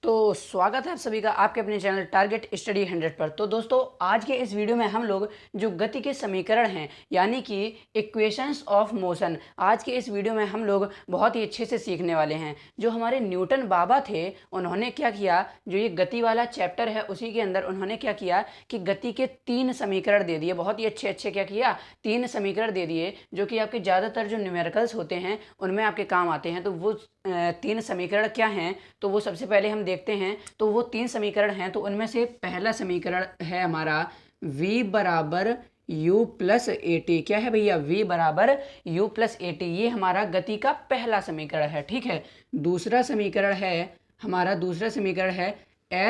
तो स्वागत है आप सभी का आपके अपने चैनल टारगेट स्टडी 100 पर। तो दोस्तों आज के इस वीडियो में हम लोग जो गति के समीकरण हैं यानी कि इक्वेशंस ऑफ मोशन, आज के इस वीडियो में हम लोग बहुत ही अच्छे से सीखने वाले हैं। जो हमारे न्यूटन बाबा थे उन्होंने क्या किया, जो ये गति वाला चैप्टर है उसी के अंदर उन्होंने क्या किया कि गति के 3 समीकरण दे दिए। बहुत ही अच्छे अच्छे क्या किया, 3 समीकरण दे दिए जो कि आपके ज़्यादातर जो न्यूमेरिकल्स होते हैं उनमें आपके काम आते हैं। तो वो 3 समीकरण क्या हैं, तो वो सबसे पहले हम देखते हैं। तो वो 3 समीकरण हैं, तो उनमें से पहला समीकरण है हमारा v बराबर u प्लस ए टी। क्या है भैया? v बराबर u प्लस ए टी, ये हमारा गति का पहला समीकरण है। ठीक है। दूसरा समीकरण है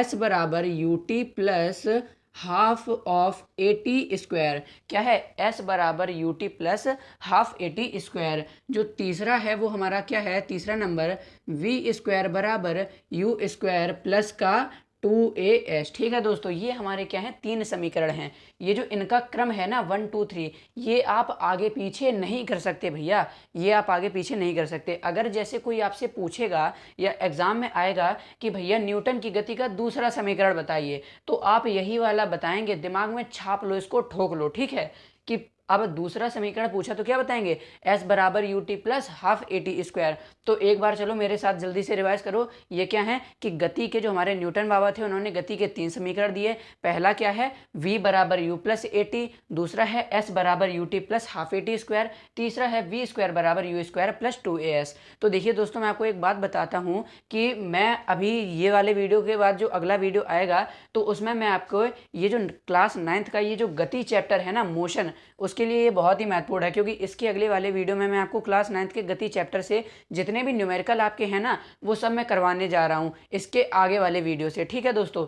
s बराबर u t plus half of A t square. क्या है? s बराबर u t plus half a t square. जो तीसरा है वो हमारा क्या है, तीसरा नंबर v स्क्वायर बराबर यू स्क्वायर प्लस का 2as। ठीक है दोस्तों, ये हमारे क्या हैं, 3 समीकरण हैं। ये जो इनका क्रम है ना 1 2 3, ये आप आगे पीछे नहीं कर सकते भैया, ये आप आगे पीछे नहीं कर सकते। अगर जैसे कोई आपसे पूछेगा या एग्जाम में आएगा कि भैया न्यूटन की गति का दूसरा समीकरण बताइए, तो आप यही वाला बताएंगे, दिमाग में छाप लो, इसको ठोक लो। ठीक है कि अब दूसरा समीकरण पूछा तो क्या बताएंगे, s बराबर u t plus half a t square. तो एक बार चलो मेरे साथ जल्दी से रिवाइज करो। ये क्या है कि गति के जो हमारे न्यूटन बाबा थे उन्होंने गति के 3 समीकरण दिए। पहला क्या है, v बराबर यू प्लस ए टी। दूसरा है s बराबर u t plus half a t square. तीसरा है v स्क्वायर बराबर यू स्क्वायर प्लस 2as। तो देखिए दोस्तों, मैं आपको एक बात बताता हूँ कि मैं अभी ये वाले वीडियो के बाद जो अगला वीडियो आएगा तो उसमें मैं आपको ये जो क्लास 9th का ये जो गति चैप्टर है ना, मोशन, उसके लिए ये बहुत ही महत्वपूर्ण है। क्योंकि इसके अगले वाले वीडियो में मैं आपको क्लास 9th के गति चैप्टर से जितने भी न्यूमेरिकल आपके हैं ना, वो सब मैं करवाने जा रहा हूँ इसके आगे वाले वीडियो से। ठीक है दोस्तों,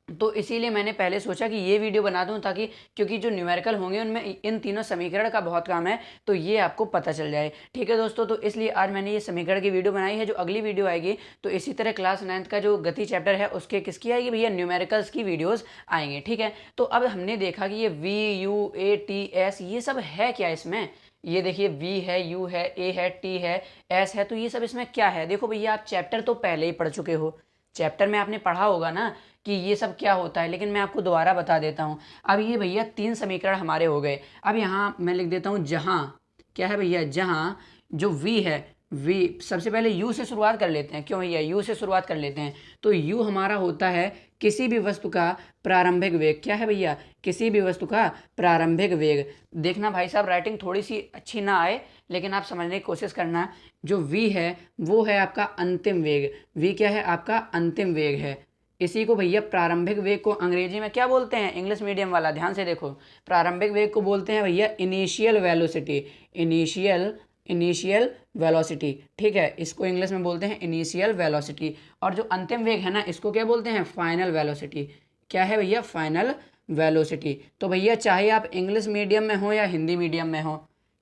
तो इसीलिए मैंने पहले सोचा कि ये वीडियो बना दूं, ताकि क्योंकि जो न्यूमेरिकल होंगे उनमें इन तीनों समीकरण का बहुत काम है, तो ये आपको पता चल जाए। ठीक है दोस्तों, तो इसलिए आज मैंने ये समीकरण की वीडियो बनाई है। जो अगली वीडियो आएगी तो इसी तरह क्लास 9th का जो गति चैप्टर है उसके किसकी आएगी भैया, न्यूमेरिकल्स की वीडियोज़ आएंगे। ठीक है, तो अब हमने देखा कि ये v u a t s ये सब है क्या इसमें। ये देखिए v है, u है, a है, t है, s है, तो ये सब इसमें क्या है। देखो भैया, आप चैप्टर तो पहले ही पढ़ चुके हो, चैप्टर में आपने पढ़ा होगा ना कि ये सब क्या होता है, लेकिन मैं आपको दोबारा बता देता हूँ। अब ये भैया 3 समीकरण हमारे हो गए। अब यहाँ मैं लिख देता हूँ जहाँ, क्या है भैया, जहाँ जो v है, v सबसे पहले u से शुरुआत कर लेते हैं। क्यों भैया, u से शुरुआत कर लेते हैं। तो u हमारा होता है किसी भी वस्तु का प्रारंभिक वेग। क्या है भैया, किसी भी वस्तु का प्रारंभिक वेग। देखना भाई साहब, राइटिंग थोड़ी सी अच्छी ना आए लेकिन आप समझने की कोशिश करना। जो v है वो है आपका अंतिम वेग। v क्या है, आपका अंतिम वेग है। इसी को भैया प्रारंभिक वेग को अंग्रेजी में क्या बोलते हैं, इंग्लिश मीडियम वाला ध्यान से देखो, प्रारंभिक वेग को बोलते हैं भैया इनिशियल वेलोसिटी। इनिशियल वेलोसिटी, ठीक है, इसको इंग्लिश में बोलते हैं इनिशियल वेलोसिटी। और जो अंतिम वेग है ना, इसको क्या बोलते हैं, फाइनल वेलोसिटी। क्या है भैया, फाइनल वेलोसिटी। तो भैया चाहे आप इंग्लिश मीडियम में हो या हिंदी मीडियम में हो,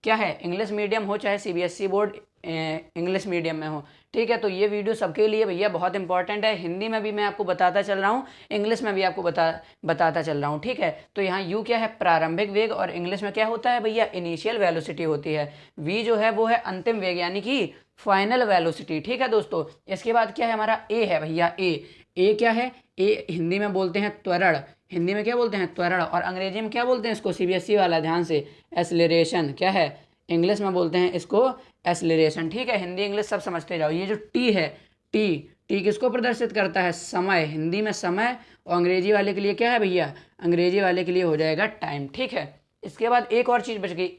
क्या है, इंग्लिश मीडियम हो चाहे सीबीएसई बोर्ड इंग्लिश मीडियम में हो, ठीक है, तो ये वीडियो सबके लिए भैया बहुत इंपॉर्टेंट है। हिंदी में भी मैं आपको बताता चल रहा हूँ, इंग्लिश में भी आपको बताता चल रहा हूँ। ठीक है, तो यहाँ यू क्या है, प्रारंभिक वेग, और इंग्लिश में क्या होता है भैया, इनिशियल वेलोसिटी होती है। वी जो है वो है अंतिम वेग यानी कि फाइनल वेलोसिटी। ठीक है दोस्तों, इसके बाद क्या है हमारा ए है भैया, ए क्या है, ए हिंदी में बोलते हैं त्वरण। हिंदी में क्या बोलते हैं, त्वरण। और अंग्रेजी में क्या बोलते हैं इसको, सीबीएसई वाला ध्यान से, एक्सेलरेशन। क्या है, इंग्लिश में बोलते हैं इसको एक्सेलरेशन। ठीक है, हिंदी इंग्लिश सब समझते जाओ। ये जो टी है, टी किसको प्रदर्शित करता है, समय। हिंदी में समय, और अंग्रेजी वाले के लिए क्या है भैया, अंग्रेजी वाले के लिए हो जाएगा टाइम। ठीक है, इसके बाद एक और चीज़ बच गई,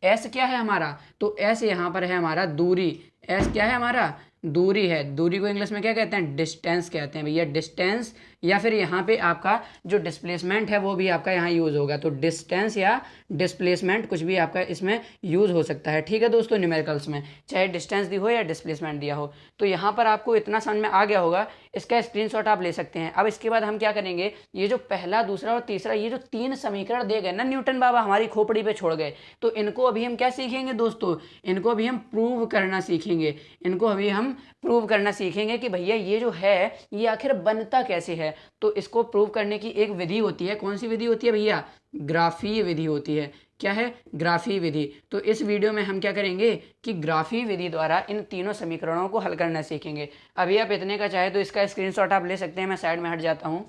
एस क्या है हमारा, तो एस यहाँ पर है हमारा दूरी। एस क्या है हमारा, दूरी है। दूरी को इंग्लिश में क्या कहते हैं, डिस्टेंस कहते हैं भैया, डिस्टेंस। या फिर यहाँ पे आपका जो डिस्प्लेसमेंट है वो भी आपका यहाँ यूज़ होगा, तो डिस्टेंस या डिस्प्लेसमेंट कुछ भी आपका इसमें यूज़ हो सकता है। ठीक है दोस्तों, न्यूमेरिकल्स में चाहे डिस्टेंस दी हो या डिस्प्लेसमेंट दिया हो। तो यहाँ पर आपको इतना समझ में आ गया होगा, इसका स्क्रीनशॉट आप ले सकते हैं। अब इसके बाद हम क्या करेंगे, ये जो पहला, दूसरा और तीसरा ये जो 3 समीकरण दे गए ना न्यूटन बाबा हमारी खोपड़ी पे छोड़ गए, तो इनको अभी हम क्या सीखेंगे दोस्तों, इनको अभी हम प्रूव करना सीखेंगे। इनको अभी हम प्रूव करना सीखेंगे कि भैया ये जो है ये आखिर बनता कैसे है। तो इसको प्रूव करने की एक विधि होती है, कौन सी विधि होती है भैया, ग्राफीय विधि होती है। क्या है, ग्राफी विधि। तो इस वीडियो में हम क्या करेंगे कि ग्राफी विधि द्वारा इन तीनों समीकरणों को हल करना सीखेंगे। अभी आप इतने का चाहे तो इसका स्क्रीनशॉट आप ले सकते हैं, मैं साइड में हट जाता हूँ।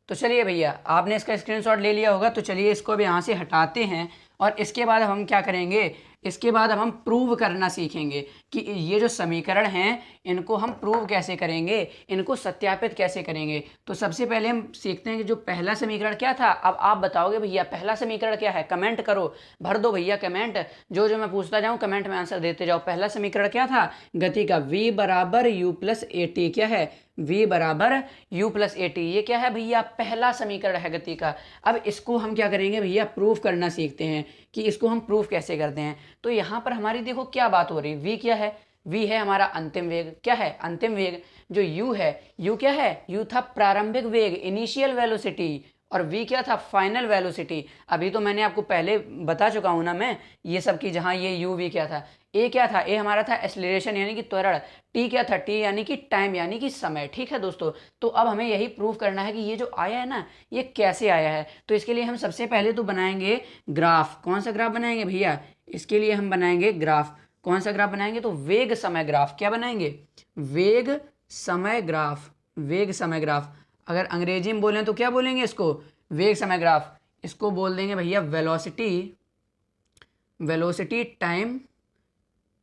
तो चलिए भैया, आपने इसका स्क्रीनशॉट ले लिया होगा, तो चलिए इसको अब यहाँ से हटाते हैं और इसके बाद हम क्या करेंगे, इसके बाद अब हम प्रूव करना सीखेंगे कि ये जो समीकरण हैं इनको हम प्रूव कैसे करेंगे, इनको सत्यापित कैसे करेंगे। तो सबसे पहले हम सीखते हैं कि जो पहला समीकरण क्या था। अब आप बताओगे भैया पहला समीकरण क्या है, कमेंट करो, भर दो भैया कमेंट, जो जो मैं पूछता जाऊँ कमेंट में आंसर देते जाओ। पहला समीकरण क्या था, गति का v बराबर u प्लस ए टी, क्या है, v बराबर u प्लस ए टी, ये क्या है भैया, पहला समीकरण है गति का। अब इसको हम क्या करेंगे भैया, प्रूफ करना सीखते हैं कि इसको हम प्रूफ कैसे करते हैं। तो यहाँ पर हमारी देखो क्या बात हो रही, v क्या है, v है हमारा अंतिम वेग, क्या है, अंतिम वेग। जो u है, u क्या है, u था प्रारंभिक वेग, इनिशियल वेलोसिटी, और v क्या था, फाइनल वेलोसिटी। अभी तो मैंने आपको पहले बता चुका हूँ ना मैं ये सब की, जहाँ ये u v क्या था, a क्या था, a हमारा था एक्सेलरेशन यानी कि त्वरण, t क्या था, t यानी कि टाइम यानी कि समय। ठीक है दोस्तों, तो अब हमें यही प्रूव करना है कि ये जो आया है ना ये कैसे आया है। तो इसके लिए हम सबसे पहले तो बनाएंगे ग्राफ। कौन सा ग्राफ बनाएंगे भैया, इसके लिए हम बनाएंगे ग्राफ। कौन सा ग्राफ बनाएंगे, तो वेग समय ग्राफ। क्या बनाएंगे, वेग समय ग्राफ, वेग समय ग्राफ। अगर अंग्रेजी में बोलें तो क्या बोलेंगे इसको, वेग समय ग्राफ। इसको बोल देंगे भैया velocity, velocity time,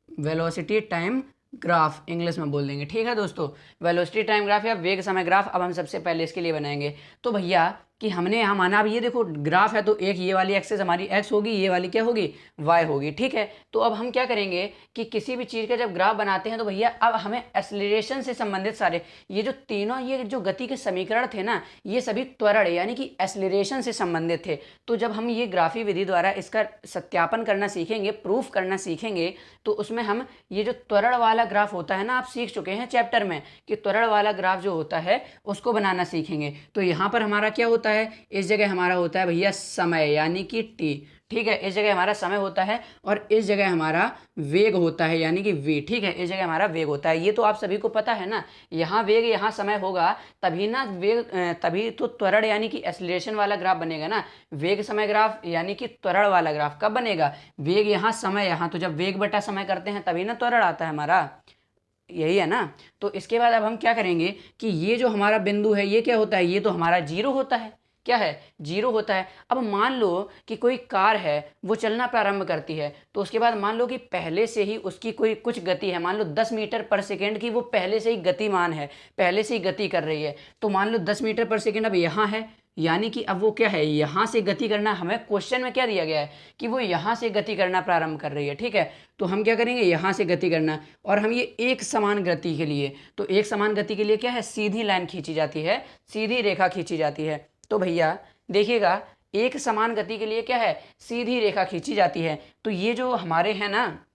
velocity time graph English में बोल देंगे। ठीक है दोस्तों, वेलोसिटी टाइम ग्राफ या वेग समय ग्राफ। अब हम सबसे पहले इसके लिए बनाएंगे। तो भैया कि हमने यहाँ माना, अब ये देखो ग्राफ है तो एक ये वाली एक्सेस हमारी x होगी, ये वाली क्या होगी, y होगी। ठीक है, तो अब हम क्या करेंगे कि किसी भी चीज़ का जब ग्राफ बनाते हैं तो भैया अब हमें एक्सेलरेशन से संबंधित सारे ये जो तीनों ये जो गति के समीकरण थे ना, ये सभी त्वरण यानी कि एक्सेलरेशन से संबंधित थे। तो जब हम ये ग्राफी विधि द्वारा इसका सत्यापन करना सीखेंगे, प्रूफ करना सीखेंगे, तो उसमें हम ये जो त्वरण वाला ग्राफ होता है ना, आप सीख चुके हैं चैप्टर में कि त्वरण वाला ग्राफ जो होता है उसको बनाना सीखेंगे। तो यहाँ पर हमारा क्या होता है, इस जगह हमारा होता है भैया समय यानी कि t। ठीक है, इस जगह हमारा समय होता है और इस जगह हमारा वेग होता है यानी कि v। ठीक है, इस जगह हमारा वेग होता है, ये तो आप सभी को पता है ना। यहाँ वेग यहाँ समय होगा तभी ना वेग, तभी तो त्वरण यानी कि एक्सेलरेशन वाला ग्राफ बनेगा ना। वेग समय ग्राफ यानी कि त्वरण वाला ग्राफ कब बनेगा, वेग यहाँ समय यहाँ, तो जब वेग बटा समय करते हैं तभी ना त्वरण आता है हमारा, यही है ना। तो इसके बाद अब हम क्या करेंगे कि ये जो हमारा बिंदु है ये क्या होता है, ये तो हमारा जीरो होता है, क्या है, जीरो होता है। अब मान लो कि कोई कार है वो चलना प्रारंभ करती है, तो उसके बाद मान लो कि पहले से ही उसकी कोई कुछ गति है, मान लो 10 मीटर पर सेकेंड की वो पहले से ही गतिमान है, पहले से ही गति कर रही है। तो मान लो 10 मीटर पर सेकेंड अब यहाँ है, यानी कि अब वो क्या है, यहाँ से गति करना, हमें क्वेश्चन में क्या दिया गया है कि वो यहाँ से गति करना प्रारंभ कर रही है। ठीक है, तो हम क्या करेंगे, यहाँ से गति करना, और हम ये एक समान गति के लिए, तो एक समान गति के लिए क्या है, सीधी लाइन खींची जाती है, सीधी रेखा खींची जाती है। तो भैया देखिएगा, एक समान गति के लिए क्या है, सीधी रेखा खींची जाती है। तो ये जो हमारे हैं ना,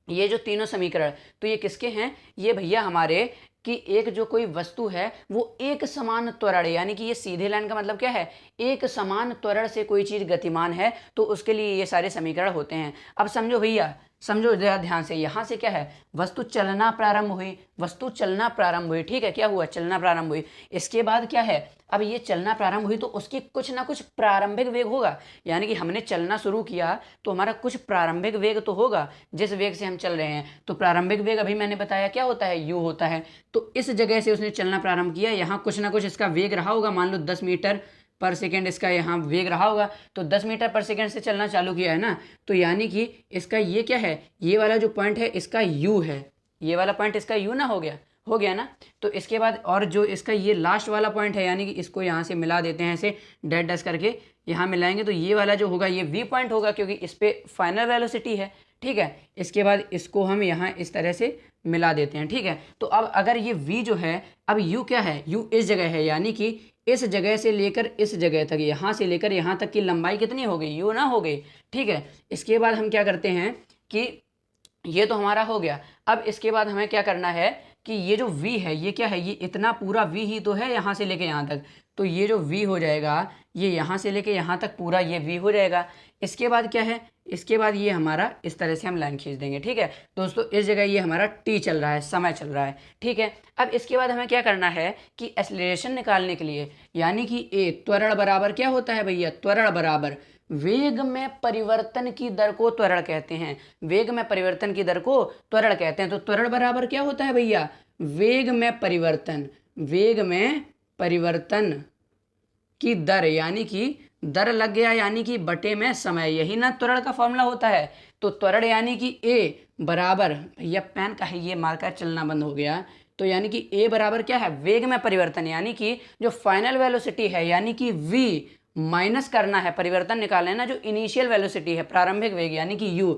ये जो तीनों समीकरण, तो ये किसके हैं, ये भैया हमारे कि एक जो कोई वस्तु है वो एक समान त्वरण, यानी कि ये सीधे लाइन का मतलब क्या है, एक समान त्वरण से कोई चीज़ गतिमान है, तो उसके लिए ये सारे समीकरण होते हैं। अब समझो भैया, समझो जरा ध्यान से, यहाँ से क्या है, वस्तु चलना प्रारंभ हुई, वस्तु चलना प्रारंभ हुई। ठीक है, क्या हुआ, चलना प्रारंभ हुई। इसके बाद क्या है, अब ये चलना प्रारंभ हुई तो उसकी कुछ ना कुछ प्रारंभिक वेग होगा, यानी कि हमने चलना शुरू किया तो हमारा कुछ प्रारंभिक वेग तो होगा जिस वेग से हम चल रहे हैं। तो प्रारंभिक वेग अभी मैंने बताया क्या होता है, u होता है। तो इस जगह से उसने चलना प्रारंभ किया, यहाँ कुछ ना कुछ इसका वेग रहा होगा, मान लो 10 मीटर पर सेकेंड इसका यहाँ वेग रहा होगा, तो 10 मीटर पर सेकेंड से चलना चालू किया है ना, तो यानी कि इसका ये क्या है, ये वाला जो पॉइंट है इसका u है, ये वाला पॉइंट इसका u ना हो गया ना। तो इसके बाद और जो इसका ये लास्ट वाला पॉइंट है, यानी कि इसको यहाँ से मिला देते हैं, ऐसे डैश डैश करके यहाँ मिलाएंगे, तो ये वाला जो होगा ये v पॉइंट होगा, क्योंकि इस पर फाइनल वेलोसिटी है। ठीक है, इसके बाद इसको हम यहाँ इस तरह से मिला देते हैं। ठीक है, तो अब अगर ये v जो है, अब u क्या है, u इस जगह है, यानी कि इस जगह से लेकर इस जगह तक, यहाँ से लेकर यहाँ तक की लंबाई कितनी हो गई, u ना हो गई। ठीक है, इसके बाद हम क्या करते हैं कि ये तो हमारा हो गया। अब इसके बाद हमें क्या करना है कि ये जो v है ये क्या है, ये इतना पूरा v ही तो है यहाँ से लेके यहाँ तक, तो ये जो v हो जाएगा ये यहाँ से लेके यहाँ तक पूरा ये v हो जाएगा। इसके बाद क्या है, इसके बाद ये हमारा इस तरह से हम लाइन खींच देंगे। ठीक है दोस्तों, इस जगह ये हमारा t चल रहा है, समय चल रहा है। ठीक है, अब इसके बाद हमें क्या करना है कि एक्सेलरेशन निकालने के लिए, यानी कि a त्वरण बराबर क्या होता है भैया, त्वरण बराबर वेग में परिवर्तन की दर को त्वरण कहते हैं। वेग में परिवर्तन की दर को त्वरण कहते हैं। तो त्वरण बराबर क्या होता है भैया, वेग में परिवर्तन, वेग में परिवर्तन की दर, यानी कि दर लग गया यानी कि बटे में समय, यही ना त्वरण का फॉर्मूला होता है। तो त्वरण यानी कि a बराबर, भैया पेन का है ये मार्कर चलना बंद हो गया, तो यानी कि a बराबर क्या है, वेग में परिवर्तन, यानी कि जो फाइनल वेलोसिटी है यानी कि v माइनस करना है, परिवर्तन निकालना है ना, जो इनिशियल वेलोसिटी है प्रारंभिक वेग यानी कि u,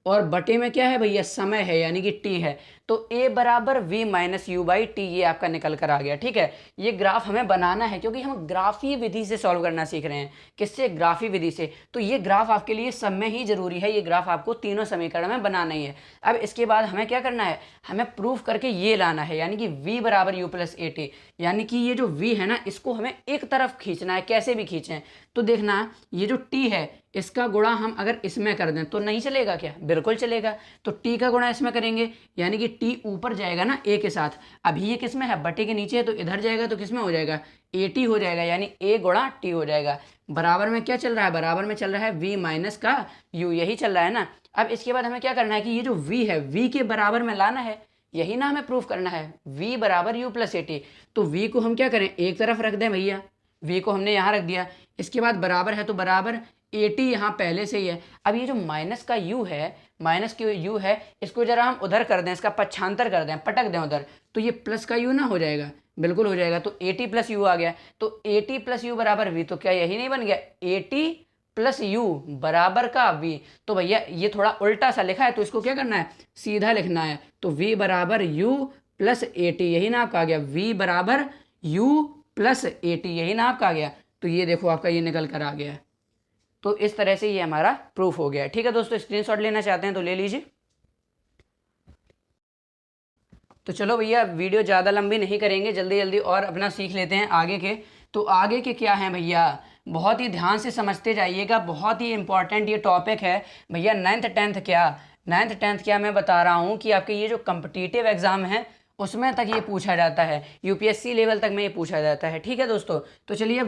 और बटे में क्या है भैया, समय है यानी कि t है। तो a बराबर v minus you by T, ये आपका निकल कर आ गया। ठीक है, ये ग्राफ हमें बनाना है क्योंकि हम ग्राफी विधि से सॉल्व करना सीख रहे हैं। किससे, ग्राफी विधि से। तो ये ग्राफ आपके लिए सब में ही जरूरी है, ये ग्राफ आपको तीनों समीकरण में बनाना ही है। अब इसके बाद हमें क्या करना है, हमें प्रूफ करके ये लाना है, यानी कि v बराबर यू प्लस ए टी, यानी कि ये जो v है ना इसको हमें एक तरफ खींचना है, कैसे भी खींचें। तो देखना ये जो t है इसका गुणा हम अगर इसमें कर दें तो नहीं चलेगा क्या, बिल्कुल चलेगा। तो t का गुणा इसमें करेंगे यानी कि t ऊपर जाएगा ना a के साथ, अभी ये किस में है, बटे के नीचे है, तो इधर जाएगा तो किस में हो जाएगा, at हो जाएगा, यानी a गुणा t हो जाएगा। बराबर में क्या चल रहा है, बराबर में चल रहा है v माइनस का u, यही चल रहा है ना। अब इसके बाद हमें क्या करना है कि ये जो v है v के बराबर में लाना है, यही ना हमें प्रूफ करना है, v बराबर u प्लस ए टी। तो v को हम क्या करें, एक तरफ रख दें भैया, v को हमने यहाँ रख दिया। इसके बाद बराबर है तो बराबर ए टी यहाँ पहले से ही है। अब ये जो माइनस का u है, माइनस की u है, इसको जरा हम उधर कर दें, इसका पक्षांतर कर दें, पटक दें उधर, तो ये प्लस का u ना हो जाएगा, बिल्कुल हो जाएगा। तो ए टी प्लस यू आ गया, तो ए टी प्लस यू बराबर v, तो क्या यही नहीं बन गया, ए टी प्लस यू बराबर का v। तो भैया ये थोड़ा उल्टा सा लिखा है तो इसको क्या करना है, सीधा लिखना है। तो v बराबर u प्लस ए टी, यही ना आपका आ गया, v बराबर u प्लस ए टी, यही ना आपका आ गया। तो ये देखो आपका ये निकल कर आ गया है। तो इस तरह से ये हमारा प्रूफ हो गया है। ठीक है दोस्तों, स्क्रीनशॉट लेना चाहते हैं तो ले लीजिए। तो चलो भैया वीडियो ज़्यादा लंबी नहीं करेंगे, जल्दी जल्दी और अपना सीख लेते हैं आगे के। तो आगे के क्या हैं भैया, बहुत ही ध्यान से समझते जाइएगा, बहुत ही इंपॉर्टेंट ये टॉपिक है भैया। 9th 10th क्या, 9th 10th क्या मैं बता रहा हूँ कि आपके ये जो कम्पिटिटिव एग्जाम है उसमें तक ये पूछा जाता है, यूपीएससी लेवल तक में ये पूछा जाता है। ठीक है दोस्तों, तो चलिए अब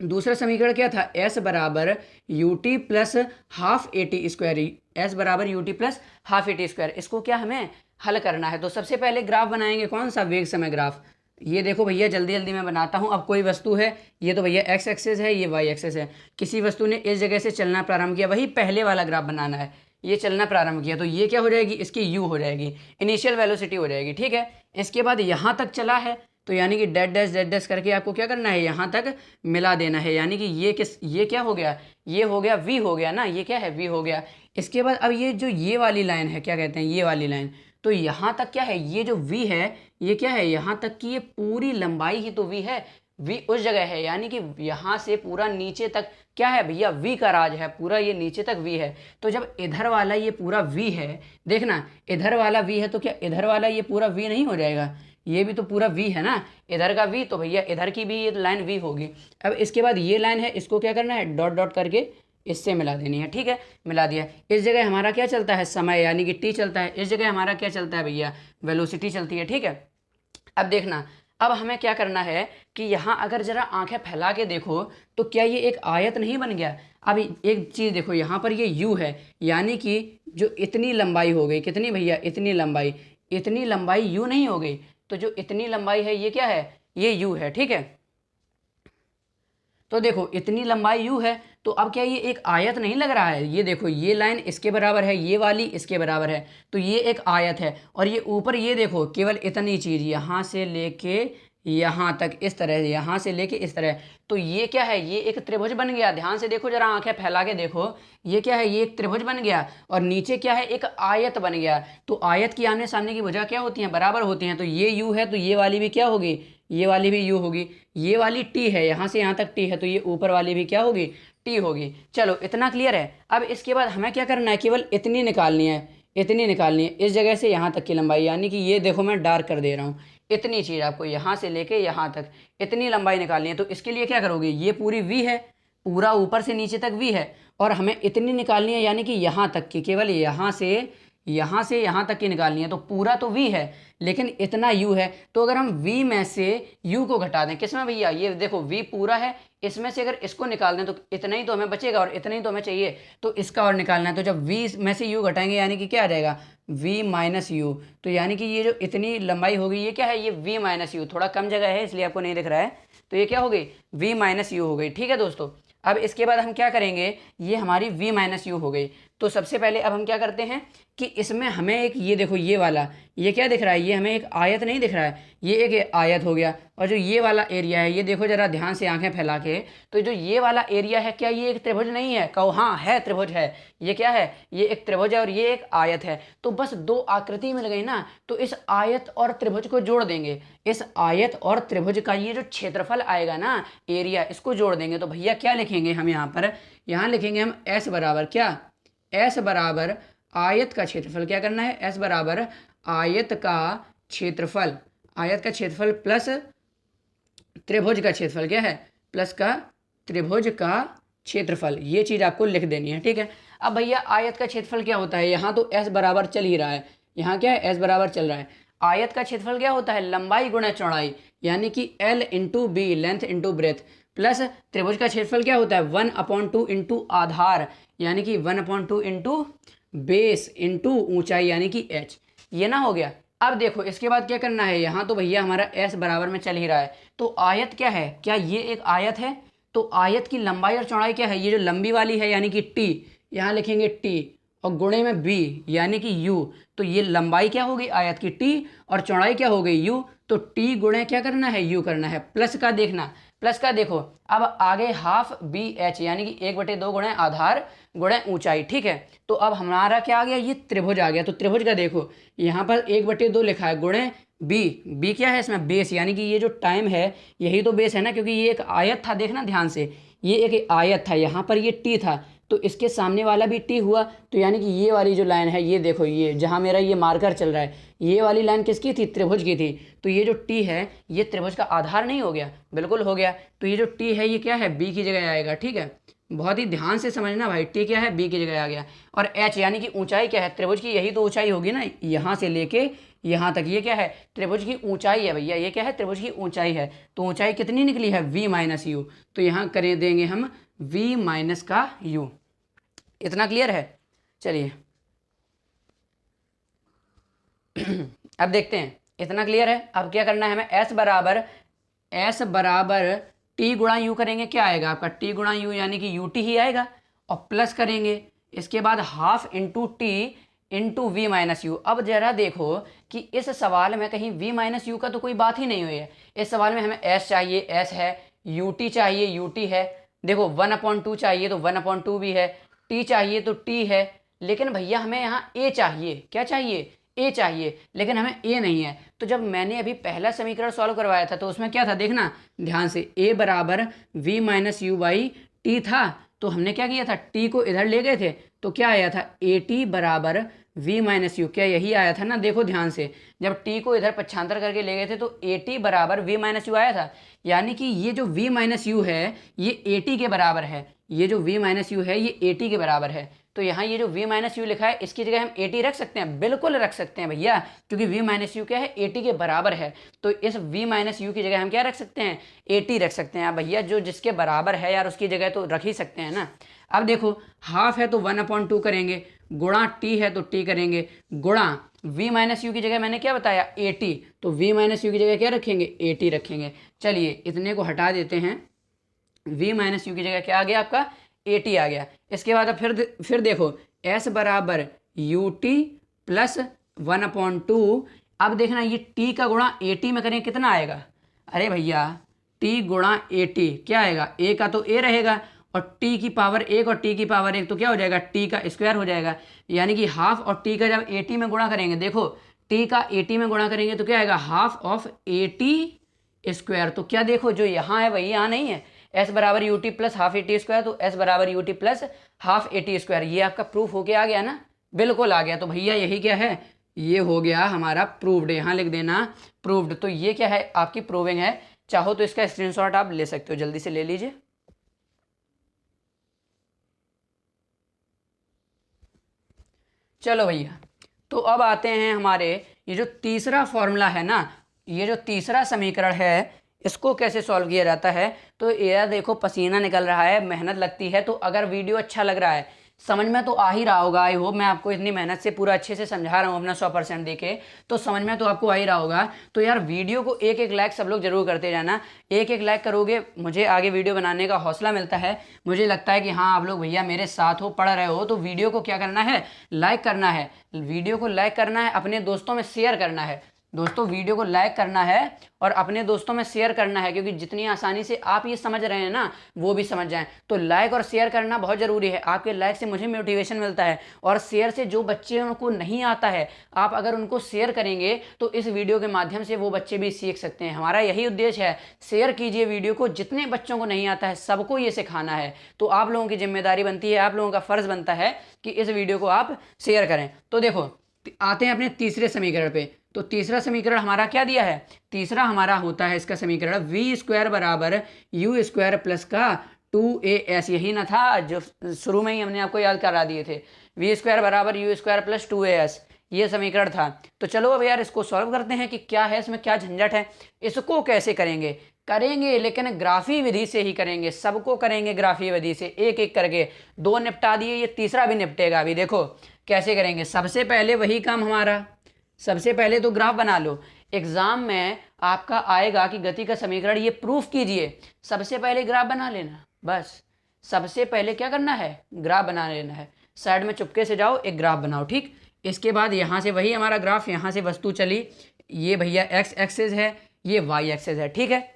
दूसरा समीकरण क्या था, s बराबर u t plus half a t square, s बराबर u t plus half a t square, इसको क्या हमें हल करना है। तो सबसे पहले ग्राफ बनाएंगे, कौन सा, वेग समय ग्राफ। ये देखो भैया जल्दी जल्दी मैं बनाता हूँ। अब कोई वस्तु है, ये तो भैया एक्स एक्सेस है, ये वाई एक्सेस है, किसी वस्तु ने इस जगह से चलना प्रारंभ किया, वही पहले वाला ग्राफ बनाना है। ये चलना प्रारंभ किया तो ये क्या हो जाएगी, इसकी यू हो जाएगी, इनिशियल वेलोसिटी हो जाएगी। ठीक है, इसके बाद यहाँ तक चला है तो यानी कि डेड डैश करके आपको क्या करना है, यहाँ तक मिला देना है, यानी कि ये क्या हो गया, ये हो गया v हो गया ना, ये क्या है, v हो गया। इसके बाद अब ये जो ये वाली लाइन है, क्या कहते हैं, ये वाली लाइन, तो यहाँ तक क्या है, ये जो v है ये क्या है, यहाँ तक की ये पूरी लंबाई ही तो v है, v उस जगह है, यानी कि यहाँ से पूरा नीचे तक क्या है भैया, v का राज है, पूरा ये नीचे तक v है। तो जब इधर वाला ये पूरा v है, देखना इधर वाला v है तो क्या इधर वाला ये पूरा v नहीं हो जाएगा, ये भी तो पूरा v है ना, इधर का v, तो भैया इधर की भी ये लाइन v होगी। अब इसके बाद ये लाइन है, इसको क्या करना है, डॉट डॉट करके इससे मिला देनी है। ठीक है, मिला दिया। इस जगह हमारा क्या चलता है, समय यानी कि t चलता है, इस जगह हमारा क्या चलता है भैया, वेलोसिटी चलती है। ठीक है, अब देखना, अब हमें क्या करना है कि यहाँ अगर जरा आंखें फैला के देखो तो क्या ये एक आयत नहीं बन गया। अब एक चीज़ देखो, यहाँ पर ये u है, यानी कि जो इतनी लंबाई हो गई, कितनी भैया, इतनी लंबाई u नहीं हो गई, तो जो इतनी लंबाई है ये क्या है, ये u है। ठीक है, तो देखो इतनी लंबाई u है, तो अब क्या ये एक आयत नहीं लग रहा है, ये देखो ये लाइन इसके बराबर है, ये वाली इसके बराबर है, तो ये एक आयत है। और ये ऊपर ये देखो केवल इतनी चीज़, यहाँ से लेके यहाँ तक, इस तरह, यहाँ से लेके इस तरह, तो ये क्या है, ये एक त्रिभुज बन गया। ध्यान से देखो जरा, आंखें फैला के देखो, ये क्या है, ये एक त्रिभुज बन गया, और नीचे क्या है, एक आयत बन गया। तो आयत की आमने सामने की भुजा क्या होती हैं, बराबर होती हैं। तो ये u है तो ये वाली भी क्या होगी, ये वाली भी u होगी। ये वाली t है, यहाँ से यहाँ तक t है, तो ये ऊपर वाली भी क्या होगी, t होगी। चलो इतना क्लियर है। अब इसके बाद हमें क्या करना है, केवल इतनी निकालनी है, इतनी निकालनी है, इस जगह से यहाँ तक की लंबाई, यानी कि ये देखो मैं डार्क कर दे रहा हूँ, इतनी चीज़ आपको यहाँ से लेके यहाँ तक इतनी लंबाई निकालनी है। तो इसके लिए क्या करोगे, ये पूरी वी है, पूरा ऊपर से नीचे तक वी है, और हमें इतनी निकालनी है यानी कि यहाँ तक की, केवल यहाँ से यहाँ तक की निकालनी है। तो पूरा तो v है लेकिन इतना u है, तो अगर हम v में से u को घटा दें, किसमें भैया, ये देखो v पूरा है, इसमें से अगर इसको निकाल दें तो इतना ही तो हमें बचेगा और इतना ही तो हमें चाहिए, तो इसका और निकालना है। तो जब v में से u घटाएंगे यानी कि क्या आ जाएगा, v माइनस यू। तो यानी कि ये जो इतनी लंबाई होगी ये क्या है, ये v माइनस यू, थोड़ा कम जगह है इसलिए आपको नहीं दिख रहा है, तो ये क्या हो गई, v माइनस यू हो गई। ठीक है दोस्तों, अब इसके बाद हम क्या करेंगे, ये हमारी v माइनस यू हो गई। तो सबसे पहले अब हम क्या करते हैं कि इसमें हमें एक, ये देखो ये वाला, ये क्या दिख रहा है, ये हमें एक आयत नहीं दिख रहा है, ये एक आयत हो गया। और जो ये वाला एरिया है, ये देखो जरा ध्यान से आंखें फैला के, तो जो ये वाला एरिया है, क्या ये एक त्रिभुज नहीं है, कहो हाँ है, त्रिभुज है। ये क्या है, ये एक त्रिभुज है और ये एक आयत है। तो बस दो आकृति मिल गई ना, तो इस आयत और त्रिभुज को जोड़ देंगे। इस आयत और त्रिभुज का ये जो क्षेत्रफल आएगा ना, एरिया, इसको जोड़ देंगे। तो भैया क्या लिखेंगे हम यहाँ पर, यहाँ लिखेंगे हम s बराबर क्या, s बराबर आयत का क्षेत्रफल, क्या करना है, s बराबर आयत का क्षेत्रफल, आयत का क्षेत्रफल प्लस त्रिभुज का क्षेत्रफल, क्या है, प्लस का त्रिभुज का क्षेत्रफल, ये चीज़ आपको लिख देनी है। ठीक है, अब भैया आयत का क्षेत्रफल क्या होता है, यहाँ तो s बराबर चल ही रहा है, यहाँ क्या है, s बराबर चल रहा है। आयत का क्षेत्रफल क्या होता है, लंबाई गुणा चौड़ाई, यानी कि l into b, length into breadth, plus त्रिभुज का क्षेत्रफल क्या होता है, 1/2 इंटू आधार, यानी कि 1/2 इंटू बेस इंटू ऊंचाई, यानी कि h। ये ना हो गया। अब देखो इसके बाद क्या करना है, यहाँ तो भैया हमारा s बराबर में चल ही रहा है, तो आयत क्या है, क्या ये एक आयत है, तो आयत की लंबाई और चौड़ाई क्या है, ये जो लंबी वाली है यानी कि t, यहाँ लिखेंगे t, और गुणे में b यानी कि u। तो ये लंबाई क्या हो गई आयत की t, और चौड़ाई क्या हो गई u। तो t गुणे क्या करना है, u करना है, प्लस का देखना, प्लस का देखो। अब आगे हाफ बी एच, यानी कि 1/2 गुणे आधार गुणे ऊंचाई। ठीक है, तो अब हमारा क्या आ गया, ये त्रिभुज आ गया। तो त्रिभुज का देखो, यहाँ पर 1/2 लिखा है, गुणे बी क्या है इसमें, बेस, यानी कि ये जो टाइम है यही तो बेस है ना, क्योंकि ये एक आयत था, देखना ध्यान से, ये एक आयत था, यहाँ पर ये टी था, तो इसके सामने वाला भी टी हुआ। तो यानी कि ये वाली जो लाइन है, ये देखो, ये जहाँ मेरा ये मार्कर चल रहा है, ये वाली लाइन किसकी थी, त्रिभुज की थी। तो ये जो टी है ये त्रिभुज का आधार नहीं हो गया, बिल्कुल हो गया। तो ये जो टी है ये क्या है, बी की जगह आएगा। ठीक है, बहुत ही ध्यान से समझना भाई, टी क्या है, बी की जगह आ गया। और एच यानी कि ऊंचाई क्या है, त्रिभुज की यही तो ऊंचाई होगी ना, यहाँ से लेके यहाँ तक, ये क्या है, त्रिभुज की ऊंचाई है भैया, ये क्या है, त्रिभुज की ऊंचाई है। तो ऊंचाई कितनी निकली है, v माइनस यू। तो यहाँ करें देंगे हम v माइनस का u। इतना क्लियर है, चलिए अब देखते हैं, इतना क्लियर है। अब क्या करना है हमें, s बराबर t गुणा u करेंगे, क्या आएगा आपका, t गुणा u यानी कि ut ही आएगा, और प्लस करेंगे इसके बाद half into t into v minus u. अब जरा देखो कि इस सवाल में कहीं v माइनस यू का तो कोई बात ही नहीं हुई है। इस सवाल में हमें s चाहिए, s है, ut चाहिए, ut है, देखो 1/2 चाहिए तो 1/2 भी है, t चाहिए तो t है, लेकिन भैया हमें यहाँ a चाहिए, क्या चाहिए, a चाहिए, लेकिन हमें a नहीं है। तो जब मैंने अभी पहला समीकरण सॉल्व करवाया था तो उसमें क्या था, देखना ध्यान से, a बराबर v minus you by T था। तो हमने क्या किया था, t को इधर ले गए थे, तो क्या आया था, at बराबर v माइनस यू, क्या यही आया था ना, देखो ध्यान से, जब t को इधर पक्षांतर करके ले गए थे तो at बराबर v माइनस यू आया था। यानी कि ये जो v माइनस यू है ये at के बराबर है, ये जो v माइनस यू है ये at के बराबर है। तो यहाँ ये जो v माइनस यू लिखा है इसकी जगह हम at रख सकते हैं, बिल्कुल रख सकते हैं भैया, क्योंकि v माइनस यू क्या है, at के बराबर है। तो इस v माइनस यू की जगह हम क्या रख सकते हैं, at रख सकते हैं। भैया जो जिसके बराबर है यार उसकी जगह तो रख ही सकते हैं ना। अब देखो हाफ है तो 1/2 करेंगे, गुणा t है तो t करेंगे, गुणा v माइनस यू की जगह मैंने क्या बताया, at, तो v माइनस यू की जगह क्या रखेंगे, at रखेंगे। चलिए इतने को हटा देते हैं, v माइनस यू की जगह क्या आ गया आपका, at आ गया। इसके बाद अब फिर देखो s बराबर ut प्लस 1/2। अब देखना ये t का गुणा at में करें कितना आएगा, अरे भैया t गुणा at क्या आएगा, a का तो a रहेगा और t की पावर 1 और t की पावर 1 तो क्या हो जाएगा, t का स्क्वायर हो जाएगा। यानी कि हाफ और t का जब at में गुणा करेंगे, देखो t का at में गुणा करेंगे तो क्या आएगा, हाफ ऑफ at स्क्वायर। तो क्या देखो जो यहाँ है वही यहाँ नहीं है, s बराबर ut plus half at square, तो s बराबर ut plus half at square. ये आपका प्रूफ होके आ गया ना, बिल्कुल आ गया। तो भैया यही क्या है, ये हो गया हमारा प्रूव्ड, यहाँ लिख देना प्रूव्ड। तो ये क्या है, आपकी प्रूविंग है। चाहो तो इसका स्क्रीनशॉट आप ले सकते हो, जल्दी से ले लीजिए। चलो भैया, तो अब आते हैं हमारे, ये जो तीसरा फॉर्मूला है ना, ये जो तीसरा समीकरण है, इसको कैसे सॉल्व किया जाता है। तो ये देखो पसीना निकल रहा है, मेहनत लगती है। तो अगर वीडियो अच्छा लग रहा है, समझ में तो आ ही रहा होगा, आई होप मैं आपको इतनी मेहनत से पूरा अच्छे से समझा रहा हूँ अपना 100% देके, तो समझ में तो आपको आ ही रहा होगा। तो यार वीडियो को एक एक लाइक सब लोग जरूर करते जाना। एक एक लाइक करोगे मुझे आगे वीडियो बनाने का हौसला मिलता है। मुझे लगता है कि हाँ आप लोग भैया मेरे साथ हो, पढ़ रहे हो। तो वीडियो को क्या करना है, लाइक करना है। वीडियो को लाइक करना है, अपने दोस्तों में शेयर करना है। दोस्तों वीडियो को लाइक करना है और अपने दोस्तों में शेयर करना है, क्योंकि जितनी आसानी से आप ये समझ रहे हैं ना, वो भी समझ जाएं। तो लाइक और शेयर करना बहुत ज़रूरी है। आपके लाइक से मुझे मोटिवेशन मिलता है, और शेयर से जो बच्चे को नहीं आता है, आप अगर उनको शेयर करेंगे तो इस वीडियो के माध्यम से वो बच्चे भी सीख सकते हैं। हमारा यही उद्देश्य है, शेयर कीजिए वीडियो को, जितने बच्चों को नहीं आता है सबको ये सिखाना है। तो आप लोगों की जिम्मेदारी बनती है, आप लोगों का फ़र्ज़ बनता है कि इस वीडियो को आप शेयर करें। तो देखो आते हैं अपने तीसरे समीकरण पे। तो तीसरा समीकरण हमारा क्या दिया है, तीसरा हमारा होता है इसका समीकरण v² बराबर u² प्लस का 2as। यही ना था जो शुरू में ही हमने आपको याद करा दिए थे, v² बराबर u² प्लस 2as, ये समीकरण था। तो चलो अब यार इसको सॉल्व करते हैं कि क्या है इसमें, क्या झंझट है। इसको कैसे करेंगे लेकिन ग्राफी विधि से ही करेंगे, सबको करेंगे ग्राफी विधि से, एक एक करके। दो निपटा दिए, ये तीसरा भी निपटेगा। अभी देखो कैसे करेंगे। सबसे पहले वही काम हमारा, सबसे पहले तो ग्राफ बना लो। एग्जाम में आपका आएगा कि गति का समीकरण, ये प्रूफ कीजिए, सबसे पहले ग्राफ बना लेना। बस सबसे पहले क्या करना है, ग्राफ बना लेना है। साइड में चुपके से जाओ, एक ग्राफ बनाओ, ठीक। इसके बाद यहाँ से वही हमारा ग्राफ, यहाँ से वस्तु चली, ये भैया एक्स एक्सेस है, ये वाई एक्सेस है, ठीक है।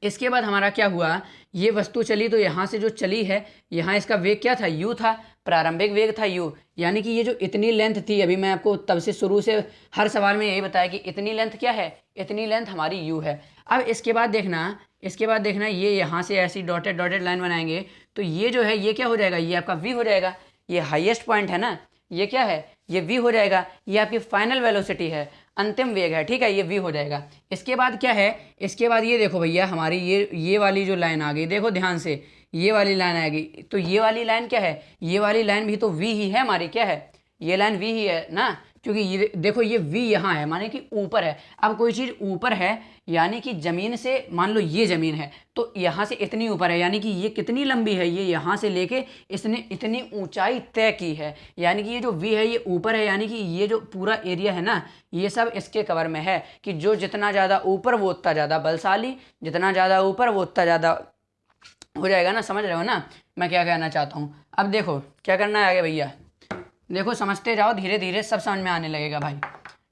इसके बाद हमारा क्या हुआ, ये वस्तु चली तो यहाँ से जो चली है, यहाँ इसका वेग क्या था, u था, प्रारंभिक वेग था u। यानी कि ये जो इतनी लेंथ थी, अभी मैं आपको तब से शुरू से हर सवाल में यही बताया कि इतनी लेंथ क्या है, इतनी लेंथ हमारी u है। अब इसके बाद देखना ये यहाँ से ऐसी डॉटेड डॉटेड लाइन बनाएंगे, तो ये जो है ये क्या हो जाएगा, ये आपका v हो जाएगा। ये हाईएस्ट पॉइंट है ना, ये क्या है, ये v हो जाएगा। ये आपकी फाइनल वेलोसिटी है, अंतिम वेग है, ठीक है, ये v हो जाएगा। इसके बाद क्या है, इसके बाद ये देखो भैया हमारी ये वाली जो लाइन आ गई, देखो ध्यान से, ये वाली लाइन आ गई। तो ये वाली लाइन क्या है, ये वाली लाइन भी तो v ही है हमारी, क्या है, ये लाइन v ही है ना, क्योंकि ये देखो ये v यहाँ है, माने कि ऊपर है। अब कोई चीज़ ऊपर है यानी कि ज़मीन से, मान लो ये ज़मीन है तो यहाँ से इतनी ऊपर है, यानी कि ये कितनी लंबी है, ये यहाँ से लेके इसने इतनी ऊंचाई तय की है। यानी कि ये जो v है ये ऊपर है, यानी कि ये जो पूरा एरिया है ना, ये सब इसके कवर में है। कि जो जितना ज़्यादा ऊपर वो उतना ज़्यादा बलशाली, जितना ज़्यादा ऊपर वो उतना ज़्यादा हो जाएगा ना। समझ रहे हो ना मैं क्या कहना चाहता हूँ। अब देखो क्या करना है आगे भैया, देखो समझते जाओ, धीरे धीरे सब समझ में आने लगेगा भाई,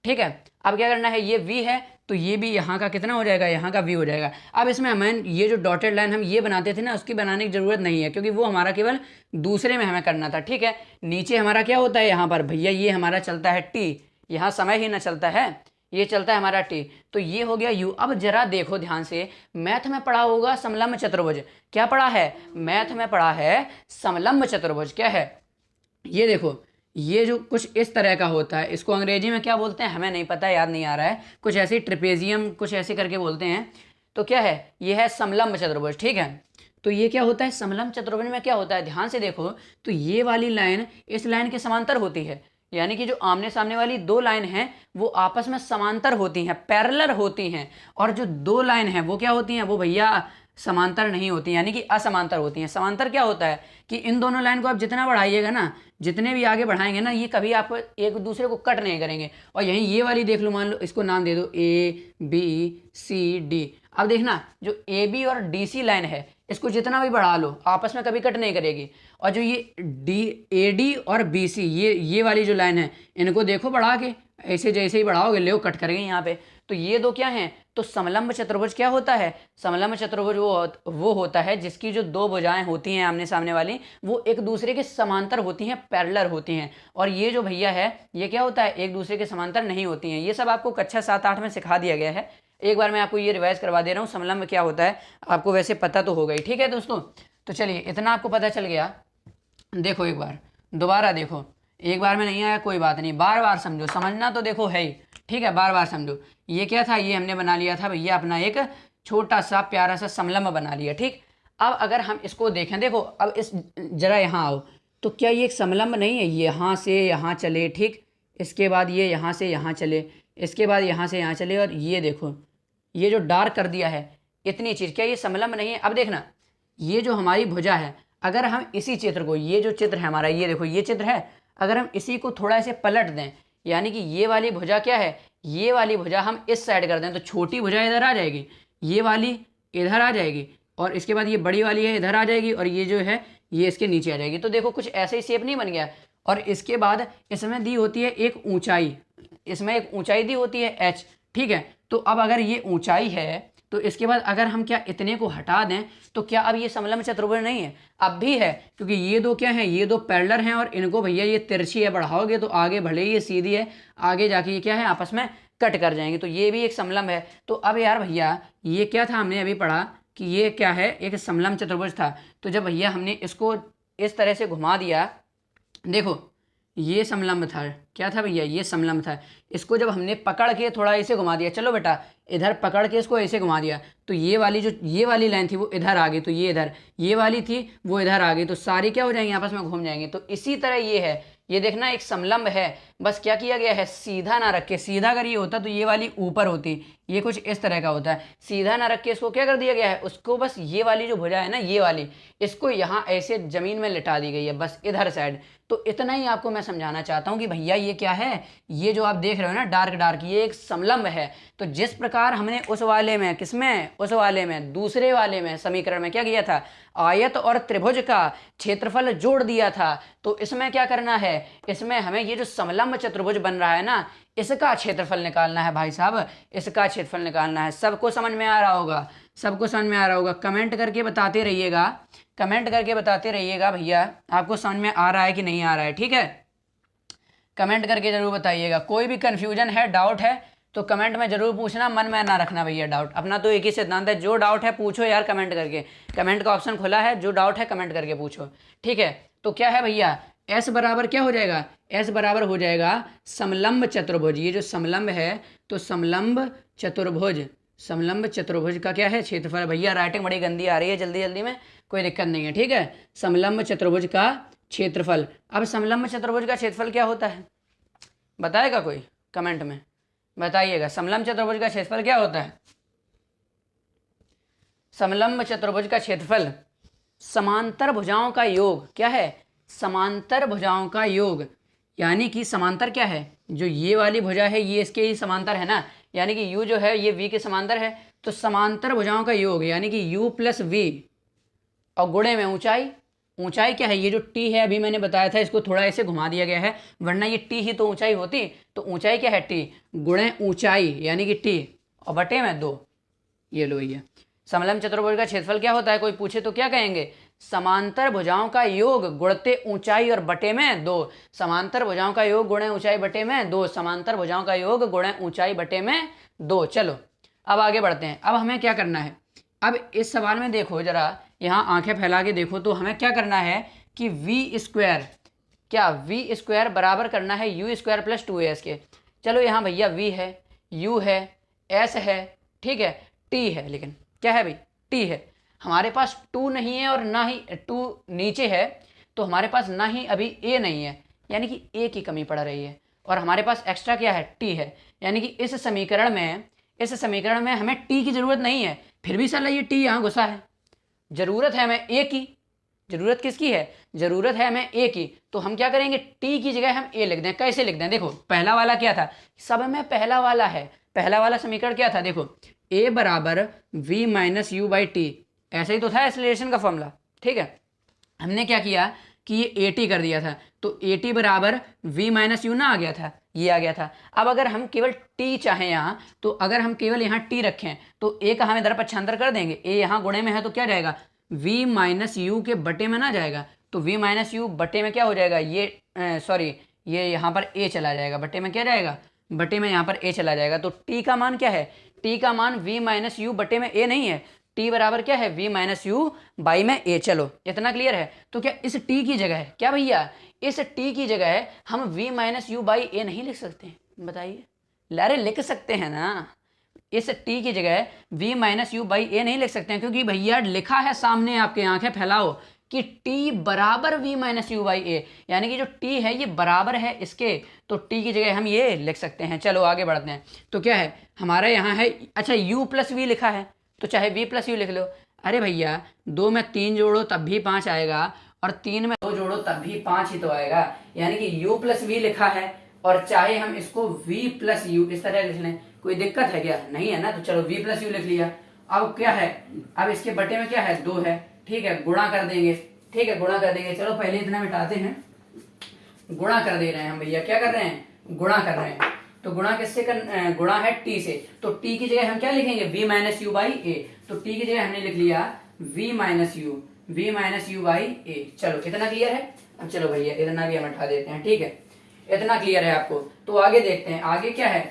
ठीक है। अब क्या करना है, ये v है तो ये भी यहाँ का कितना हो जाएगा, यहाँ का v हो जाएगा। अब इसमें हमें ये जो डॉटेड लाइन हम ये बनाते थे ना, उसकी बनाने की ज़रूरत नहीं है, क्योंकि वो हमारा केवल दूसरे में हमें करना था, ठीक है। नीचे हमारा क्या होता है, यहाँ पर भैया ये हमारा चलता है t, यहाँ समय ही ना चलता है, ये चलता है हमारा t। तो ये हो गया u। अब जरा देखो ध्यान से, मैथ में पढ़ा होगा समलंब चतुर्भुज, क्या पढ़ा है, मैथ में पढ़ा है समलंब चतुर्भुज। क्या है, ये देखो, ये जो कुछ इस तरह का होता है, इसको अंग्रेजी में क्या बोलते हैं हमें नहीं पता, याद नहीं आ रहा है, कुछ ऐसे ट्रिपेजियम कुछ ऐसे करके बोलते हैं। तो क्या है, ये है समलंब चतुर्भुज, ठीक है। तो ये क्या होता है, समलंब चतुर्भुज में क्या होता है, ध्यान से देखो, तो ये वाली लाइन इस लाइन के समांतर होती है। यानी कि जो आमने सामने वाली दो लाइन हैं वो आपस में समांतर होती हैं, पैरेलल होती हैं। और जो दो लाइन हैं वो क्या होती हैं, वो भैया समांतर नहीं होती, यानी कि असमांतर होती हैं। समांतर क्या होता है कि इन दोनों लाइन को आप जितना बढ़ाइएगा ना, जितने भी आगे बढ़ाएंगे ना, ये कभी आप एक दूसरे को कट नहीं करेंगे। और यहीं ये वाली देख लो, मान लो इसको नाम दे दो ABCD। अब देखना जो AB और DC लाइन है, इसको जितना भी बढ़ा लो आपस में कभी कट नहीं करेगी। और जो ये AD और BC, ये वाली जो लाइन है, इनको देखो बढ़ा के, ऐसे जैसे ही बढ़ाओगे ले कट करेंगे यहाँ पे। तो ये दो क्या हैं, तो समलंब चतुर्भुज क्या होता है, समलंब चतुर्भुज वो होता है जिसकी जो दो भुजाएं होती हैं आमने सामने वाली, वो एक दूसरे के समांतर होती हैं, पैरेलल होती हैं। और ये जो भैया है ये क्या होता है, एक दूसरे के समांतर नहीं होती हैं। ये सब आपको कक्षा 7-8 में सिखा दिया गया है। एक बार मैं आपको ये रिवाइज करवा दे रहा हूँ, समलंब क्या होता है आपको वैसे पता तो होगा ही, ठीक है दोस्तों। तो चलिए इतना आपको पता चल गया। देखो एक बार दोबारा देखो, एक बार में नहीं आया कोई बात नहीं, बार बार समझो, समझना तो देखो है ही, ठीक है, बार बार समझो। ये क्या था, ये हमने बना लिया था भैया अपना एक छोटा सा प्यारा सा समलंब बना लिया, ठीक। अब अगर हम इसको देखें, देखो अब इस जरा यहाँ आओ, तो क्या ये एक समलंब नहीं है, ये यहाँ से यहाँ चले, ठीक, इसके बाद ये यहाँ से यहाँ चले, इसके बाद यहाँ से यहाँ चले, और ये देखो ये जो डार्क कर दिया है इतनी चीज़, क्या ये समलंब नहीं है। अब देखना ये जो हमारी भुजा है, अगर हम इसी चित्र को, ये जो चित्र है हमारा, ये देखो ये चित्र है, अगर हम इसी को थोड़ा ऐसे पलट दें, यानी कि ये वाली भुजा क्या है, ये वाली भुजा हम इस साइड कर दें, तो छोटी भुजा इधर आ जाएगी, ये वाली इधर आ जाएगी, और इसके बाद ये बड़ी वाली है इधर आ जाएगी, और ये जो है ये इसके नीचे आ जाएगी। तो देखो कुछ ऐसे ही शेप नहीं बन गया। और इसके बाद इसमें दी होती है एक ऊंचाई, इसमें एक ऊंचाई दी होती है h, ठीक है। तो अब अगर ये ऊंचाई है तो इसके बाद अगर हम क्या इतने को हटा दें तो क्या अब ये समलंब चतुर्भुज नहीं है? अब भी है, क्योंकि ये दो क्या हैं, ये दो पैरेलल हैं, और इनको भैया ये तिरछी है, बढ़ाओगे तो आगे भले ही ये सीधी है, आगे जाके ये क्या है आपस में कट कर जाएंगे, तो ये भी एक समलंब है। तो अब यार भैया ये क्या था, हमने अभी पढ़ा कि ये क्या है, एक समलंब चतुर्भुज था। तो जब भैया हमने इसको इस तरह से घुमा दिया, देखो ये समलंब था, क्या था भैया, ये समलंब था। इसको जब हमने पकड़ के थोड़ा ऐसे घुमा दिया, चलो बेटा इधर पकड़ के इसको ऐसे घुमा दिया, तो ये वाली जो ये वाली लाइन थी वो इधर आ गई, तो ये इधर, ये वाली थी वो इधर आ गई, तो सारी क्या हो जाएंगी आपस में घूम जाएंगी। तो इसी तरह ये है, ये देखना एक समलंब है, बस क्या किया गया है, सीधा ना रख के, सीधा अगर ये होता तो ये वाली ऊपर होती, ये कुछ इस तरह का होता है, सीधा ना रख के इसको क्या कर दिया गया है, उसको बस ये वाली जो भुजा है ना, ये वाली, इसको यहाँ ऐसे जमीन में लिटा दी गई है, बस इधर साइड। तो इतना ही आपको मैं समझाना चाहता हूँ कि भैया ये क्या है, ये जो आप देख रहे हो ना डार्क डार्क, ये एक समलंब है। तो जिस प्रकार हमने उस वाले में, किसमें, उस वाले में, दूसरे वाले में समीकरण में क्या किया था, आयत और त्रिभुज का क्षेत्रफल जोड़ दिया था, तो इसमें क्या करना है, इसमें हमें ये जो समलंब चतुर्भुज बन रहा है ना, इसका क्षेत्रफल निकालना है भाई साहब, इसका क्षेत्रफल निकालना है। सबको समझ में आ रहा होगा, सबको समझ में आ रहा होगा, कमेंट करके बताते रहिएगा, कमेंट करके बताते रहिएगा भैया आपको समझ में आ रहा है कि नहीं आ रहा है, ठीक है, कमेंट करके जरूर बताइएगा। कोई भी कन्फ्यूजन है, डाउट है तो कमेंट में जरूर पूछना, मन में ना रखना भैया डाउट, अपना तो एक ही सिद्धांत है, जो डाउट है पूछो यार कमेंट करके, कमेंट का ऑप्शन खुला है, जो डाउट है कमेंट करके पूछो, ठीक है। तो क्या है भैया, S बराबर क्या हो जाएगा, S बराबर हो जाएगा समलंब चतुर्भुज, ये जो समलंब है तो समलंब चतुर्भुज, समलंब चतुर्भुज का क्या है क्षेत्रफल, भैया राइटिंग बड़ी गंदी आ रही है, जल्दी जल्दी में, कोई दिक्कत नहीं है, ठीक है, समलंब चतुर्भुज का क्षेत्रफल। अब समलंब चतुर्भुज का क्षेत्रफल क्या होता है, बताएगा कोई, कमेंट में बताइएगा, समलंब चतुर्भुज का क्षेत्रफल क्या होता है। समलंब चतुर्भुज का क्षेत्रफल समांतर भुजाओं का योग क्या है, समांतर भुजाओं का योग, यानी कि समांतर क्या है, जो ये वाली भुजा है ये इसके ही समांतर है ना, यानी कि u जो है ये v के समांतर है, तो समांतर भुजाओं का योग यानी कि u प्लस v, और गुणे में ऊंचाई, ऊंचाई क्या है, ये जो t है अभी मैंने बताया था, इसको थोड़ा ऐसे घुमा दिया गया है, वरना ये t ही तो ऊंचाई होती, तो ऊंचाई क्या है t, गुणे ऊंचाई यानी कि t, और बटे में 2, ये लो ये। समलंब चतुर्भुज का क्षेत्रफल क्या होता है, कोई पूछे तो क्या कहेंगे, समांतर भुजाओं का योग गुणते ऊंचाई और बटे में 2, समांतर भुजाओं का योग गुणे ऊंचाई बटे में 2, समांतर भुजाओं का योग गुणे ऊंचाई बटे में 2। चलो अब आगे बढ़ते हैं, अब हमें क्या करना है, अब इस सवाल में देखो जरा, यहाँ आंखें फैला के देखो, तो हमें क्या करना है कि v स्क्वायर, क्या v स्क्वायर बराबर करना है u स्क्वायर प्लस 2as के। चलो यहाँ भैया v है, u है, s है, ठीक है, t है, लेकिन क्या है भाई, t है, हमारे पास 2 नहीं है और ना ही 2 नीचे है, तो हमारे पास ना ही अभी a नहीं है, यानी कि a की कमी पड़ रही है, और हमारे पास एक्स्ट्रा क्या है, t है, यानी कि इस समीकरण में हमें t की ज़रूरत नहीं है, फिर भी साला ये t यहाँ घुसा है, ज़रूरत है हमें a की, ज़रूरत किसकी है, ज़रूरत है हमें a की, तो हम क्या करेंगे, t की जगह हम a लिख दें। कैसे लिख दें, देखो पहला वाला क्या था, सब में पहला वाला है, पहला वाला समीकरण क्या था, देखो a बराबर v minus you by T, ऐसा ही तो था एक्सेलरेशन का फॉर्मूला, ठीक है। हमने क्या किया कि ये at कर दिया था, तो at बराबर v माइनस यू ना आ गया था, ये आ गया था। अब अगर हम केवल t चाहें यहाँ, तो अगर हम केवल यहाँ t रखें तो a का हम इधर पक्षांतर कर देंगे, a यहाँ गुणे में है तो क्या जाएगा, v माइनस यू के बटे में ना जाएगा, तो v माइनस यू बटे में क्या हो जाएगा, ये सॉरी ये यहाँ पर a चला जाएगा, बटे में क्या जाएगा, बटे में यहाँ पर a चला जाएगा, तो t का मान क्या है, t का मान v माइनस यू बटे में a नहीं है, टी बराबर क्या है v माइनस यू बाई में a। चलो इतना क्लियर है। तो क्या इस t की जगह है क्या भैया, इस t की जगह है हम v minus you by a नहीं लिख सकते? बताइए। लारे लिख सकते हैं ना, इस t की जगह v minus you by a नहीं लिख सकते हैं, क्योंकि भैया लिखा है सामने आपके, आंखें फैलाओ, कि t बराबर v माइनस यू बाई ए, यानी कि जो t है ये बराबर है इसके, तो t की जगह हम ये लिख सकते हैं। चलो आगे बढ़ते हैं। तो क्या है हमारा यहाँ है, अच्छा u प्लस वी लिखा है तो चाहे v प्लस यू लिख लो। अरे भैया 2 में 3 जोड़ो तब भी 5 आएगा, और 3 में 2 जोड़ो तब भी 5 ही तो आएगा, यानी कि u प्लस वी लिखा है, और चाहे हम इसको v प्लस यू इस तरह लिख लें, कोई दिक्कत है क्या? नहीं है ना। तो चलो v प्लस यू लिख लिया। अब क्या है, अब इसके बटे में क्या है 2 है, ठीक है, गुणा कर देंगे, ठीक है, गुणा कर देंगे। चलो पहले इतना मिटाते हैं, गुणा कर दे रहे हैं हम भैया, क्या कर रहे हैं, गुणा कर रहे हैं। तो गुणा किससे कर, गुणा है t से, तो t की जगह हम क्या लिखेंगे v माइनस यू बाई ए, तो t की जगह हमने लिख लिया v माइनस यू बाई ए। चलो इतना क्लियर है। अब चलो भैया इतना भी हम हटा देते हैं, ठीक है, इतना क्लियर है आपको। तो आगे देखते हैं, आगे क्या है,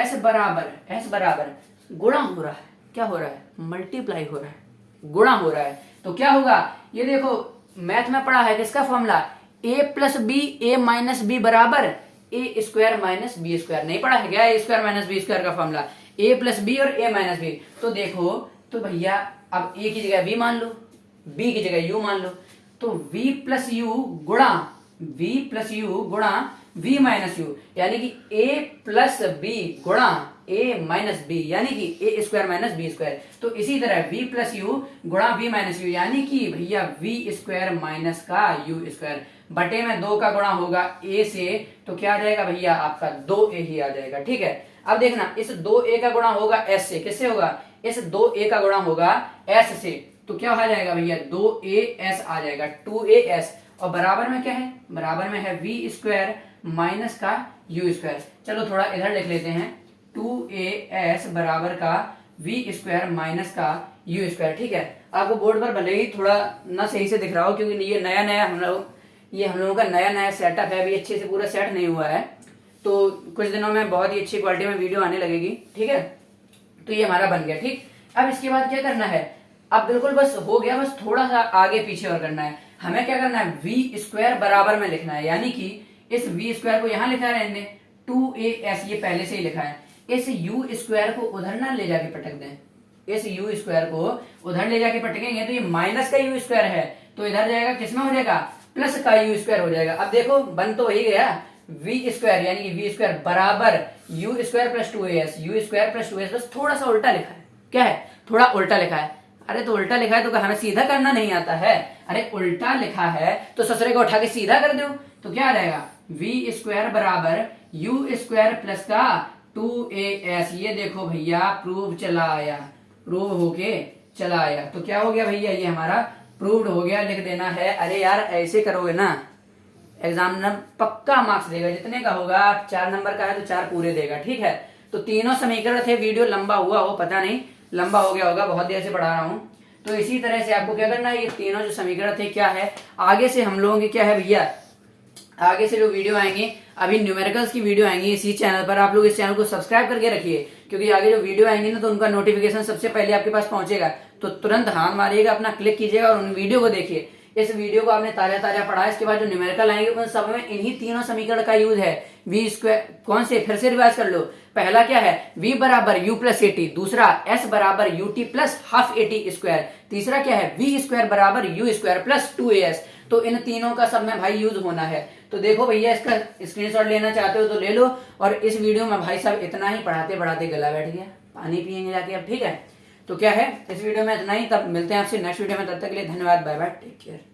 s बराबर गुणा हो रहा है, क्या हो रहा है, मल्टीप्लाई हो रहा है, गुणा हो रहा है। तो क्या होगा, ये देखो मैथ में पढ़ा है किसका formula, a plus b a minus b बराबर a square minus b square. नहीं पढ़ा है क्या a square minus b square का फॉर्मूला, a प्लस बी और a माइनस बी। तो देखो, तो भैया अब a की जगह b मान लो, b की जगह u मान लो, तो v प्लस यू गुणा v माइनस यू, यानी कि a प्लस बी गुणा a माइनस बी, यानी कि a square minus b square. तो इसी तरह v प्लस यू गुणा v माइनस यू, यानी कि भैया v स्क्वायर माइनस का u स्क्वायर, बटे में 2 का गुणा होगा a से, तो क्या आ जाएगा भैया आपका 2a ही आ जाएगा, ठीक है। अब देखना, इस 2a का गुणा होगा s से, किससे होगा, इस 2a का गुणा होगा s से, तो क्या आ जाएगा भैया 2as आ जाएगा, 2as, और बराबर में क्या है, बराबर में है v स्क्वायर माइनस का u स्क्वायर। चलो थोड़ा इधर लिख लेते हैं, 2as बराबर का v स्क्वायर माइनस का u स्क्वायर, ठीक है। आपको बोर्ड पर भले ही थोड़ा ना सही से दिख रहा हो, क्योंकि ये नया हम लोगों का नया सेटअप है, अभी अच्छे से पूरा सेट नहीं हुआ है, तो कुछ दिनों में बहुत ही अच्छी क्वालिटी में वीडियो आने लगेगी, ठीक है। तो ये हमारा बन गया, ठीक। अब इसके बाद क्या करना है, अब बिल्कुल बस हो गया, बस थोड़ा सा आगे पीछे और करना है। हमें क्या करना है, v स्क्वायर बराबर में लिखना है, यानी कि इस v स्क्वायर को यहाँ लिखा है हमने 2as, ये पहले से ही लिखा है। इस u स्क्वायर को उधर ना ले जाके पटक दें, इस u स्क्वायर को उधर ले जाके पटकेंगे तो ये माइनस का u स्क्वायर है, तो इधर जाएगा, किसमें हो जाएगा, प्लस का u स्क्वायर हो जाएगा। अब देखो बन तो वही गया, v स्क्वायर यानी कि v स्क्वायर बराबर u स्क्वायर प्लस 2as, बस थोड़ा सा उल्टा लिखा है, क्या है, थोड़ा उल्टा लिखा है। अरे तो उल्टा लिखा है तो हमें सीधा करना नहीं आता है, अरे उल्टा लिखा है तो ससुरे को उठा के सीधा कर दो, तो क्या आ जाएगा, v स्क्वायर बराबर u स्क्वायर प्लस का 2as। ये देखो भैया प्रूव चला आया, प्रूव होके चला आया, तो क्या हो गया भैया, ये हमारा प्रूव्ड हो गया, लिख देना है। अरे यार ऐसे करोगे ना एग्जामिनर पक्का मार्क्स देगा, जितने का होगा 4 नंबर का है तो 4 पूरे देगा, ठीक है। तो तीनों समीकरण थे, वीडियो लंबा हुआ हो पता नहीं, लंबा हो गया होगा, बहुत देर से पढ़ा रहा हूं। तो इसी तरह से आपको क्या करना है, ये तीनों जो समीकरण थे क्या है, आगे से हम लोगों की क्या है भैया, आगे से जो वीडियो आएंगे, अभी न्यूमेरिकल्स की वीडियो आएंगी इसी चैनल पर, आप लोग इस चैनल को सब्सक्राइब करके रखिए, क्योंकि आगे जो वीडियो आएंगी ना तो उनका नोटिफिकेशन सबसे पहले आपके पास पहुंचेगा, तो तुरंत हाथ मारिएगा, अपना क्लिक कीजिएगा और उन वीडियो को देखिए। इस वीडियो को आपने ताजा पढ़ा, इसके बाद जो न्यूमेरिकल आएंगे उन सब में इन्हीं तीनों समीकरण का यूज है। v स्क्वायर कौन से, फिर से रिवाइज कर लो, पहला क्या है, v बराबर u प्लस एटी, दूसरा s बराबर ut plus half eighty square, तीसरा क्या है v स्क्वायर बराबर u स्क्वायर प्लस 2as। तो इन तीनों का सब में भाई यूज होना है। तो देखो भैया इसका स्क्रीनशॉट लेना चाहते हो तो ले लो, और इस वीडियो में भाई साहब इतना ही पढ़ाते पढ़ाते गला बैठ गया, पानी पियेंगे जाके अब, ठीक है। तो क्या है, इस वीडियो में इतना ही, तब मिलते हैं आपसे नेक्स्ट वीडियो में, तब तक के लिए धन्यवाद, बाय बाय, टेक केयर।